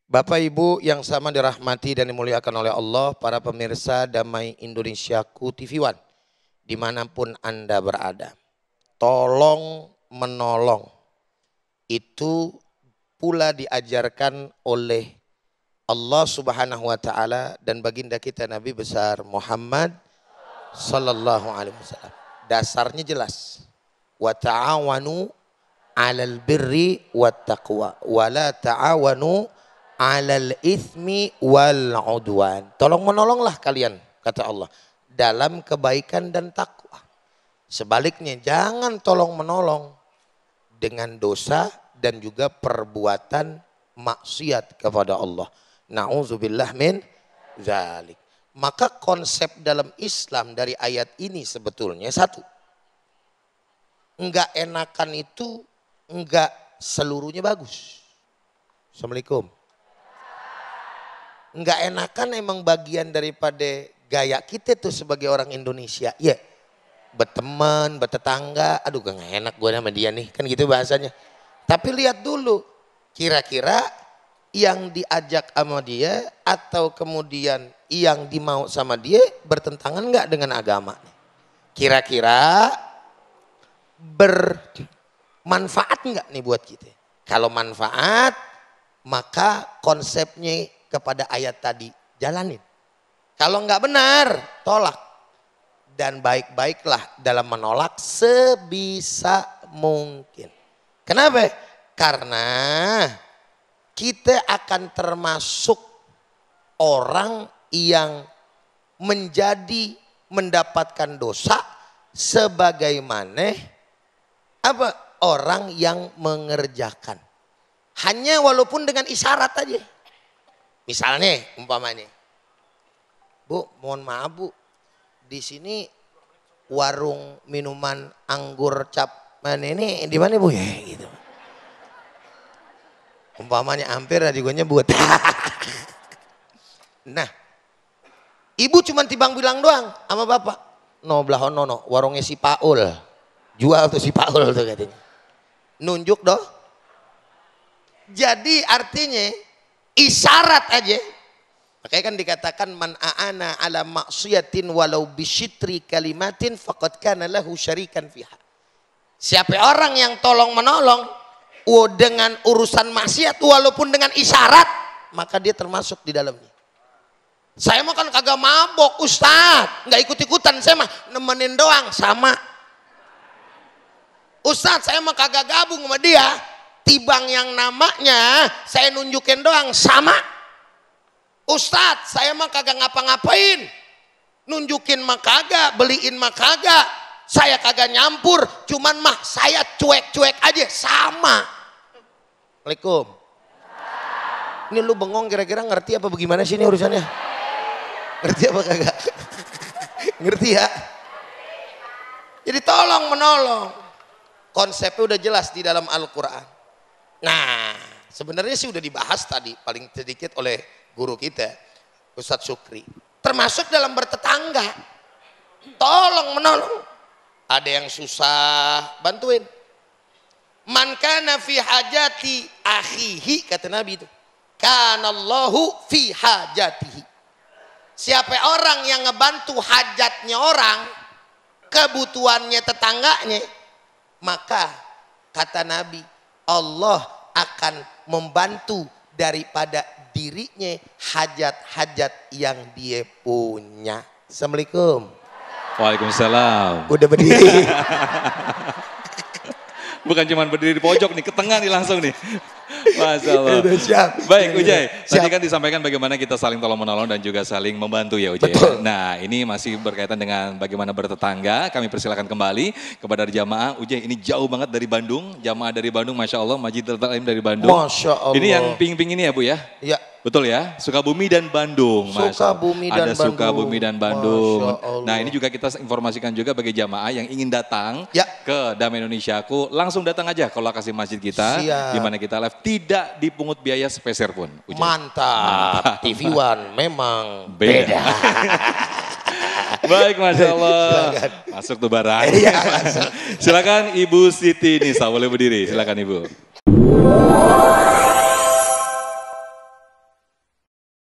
Bapak Ibu yang sama dirahmati dan dimuliakan oleh Allah, para pemirsa Damai Indonesiaku TV One, dimanapun Anda berada. Tolong menolong, itu pula diajarkan oleh Allah Subhanahu wa Ta'ala dan baginda kita Nabi besar Muhammad Sallallahu Alaihi Wasallam. Dasarnya jelas. Wa ta'awanu 'alal birri wat taqwa wa la ta'awanu 'alal itsmi wal 'udwan. Tolong menolonglah kalian, kata Allah, dalam kebaikan dan takwa. Sebaliknya jangan tolong menolong dengan dosa dan juga perbuatan maksiat kepada Allah. Na'udzubillah min dzalik. Maka konsep dalam Islam dari ayat ini sebetulnya satu. Enggak enakan itu enggak seluruhnya bagus. Assalamualaikum. Enggak enakan emang bagian daripada gaya kita tuh sebagai orang Indonesia. Ya, berteman, bertetangga, aduh gak enak gue sama dia nih. Kan gitu bahasanya. Tapi lihat dulu, kira-kira yang diajak sama dia atau kemudian yang dimau sama dia bertentangan enggak dengan agama? Kira-kira bermanfaat enggak nih buat kita? Kalau manfaat, maka konsepnya kepada ayat tadi jalanin. Kalau enggak benar, tolak. Dan baik-baiklah dalam menolak sebisa mungkin. Kenapa? Karena kita akan termasuk orang yang mendapatkan dosa sebagaimana orang yang mengerjakan. Hanya walaupun dengan isyarat aja. Misalnya umpamanya, Bu, mohon maaf Bu, di sini warung minuman anggur cap mana ini di mana Bu ya gitu. Umpamanya hampir aja gue nyebut. Nah, ibu cuma timbang bilang doang sama bapak. No belah no, warungnya si Paul. Jual tuh si Paul tuh katanya. Nunjuk doh. Jadi artinya isyarat aja. Makanya kan dikatakan man a'ana ala maksiatin walau bisyitri kalimatin faqad kana lahu syarikan fiha. Siapa orang yang tolong menolong dengan urusan maksiat walaupun dengan isyarat, maka dia termasuk di dalamnya. Saya mah kan kagak mabok Ustadz, nggak ikut-ikutan, saya mah nemenin doang, sama. Ustadz saya mah kagak gabung sama dia, tibang yang namanya saya nunjukin doang, sama. Ustadz saya mah kagak ngapa-ngapain, nunjukin mah kagak, beliin mah kagak, saya kagak nyampur, cuman mah saya cuek-cuek aja, sama. Assalamualaikum. Ini lu bengong kira-kira ngerti apa bagaimana sih ini urusannya? Ngerti apa kagak? Ngerti ya? Jadi tolong menolong. Konsepnya udah jelas di dalam Al-Quran. Nah, sebenarnya sih udah dibahas tadi paling sedikit oleh guru kita, Ustadz Syukri. Termasuk dalam bertetangga. Tolong menolong. Ada yang susah, bantuin. Man kana fi hajati akhihi, kata Nabi itu. Kanallahu fi hajatihi. Siapa orang yang ngebantu hajatnya orang, kebutuhannya tetangganya, maka kata Nabi, Allah akan membantu daripada dirinya hajat-hajat yang dia punya. Assalamualaikum. Waalaikumsalam. Udah berdiri. Bukan cuma berdiri di pojok nih, ke tengah nih langsung nih. Masya Allah. Siap. Baik Ujai, tadi kan disampaikan bagaimana kita saling tolong menolong dan juga saling membantu ya Ujai. Betul. Nah ini masih berkaitan dengan bagaimana bertetangga. Kami persilakan kembali kepada jamaah. Ujai ini jauh banget dari Bandung, jamaah dari Bandung, Masya Allah, Majidul Ta'lim dari Bandung. Masya Allah. Ini yang ping-ping ini ya Bu ya? Ya. Betul ya, Sukabumi dan Bandung. Sukabumi dan ada Bandung. Sukabumi dan Bandung. Masya Allah. Nah ini juga kita informasikan juga bagi jamaah yang ingin datang Ya. ke Damai Indonesiaku, langsung datang aja ke lokasi masjid kita, Siap. di mana kita live, tidak dipungut biaya sepeser pun. Ujai. Mantap. TV One memang beda. Baik, Masya Allah. Silakan. Masuk tuh barang. Iya, masuk. Silakan Ibu Siti Nisa, boleh berdiri. Silakan Ibu.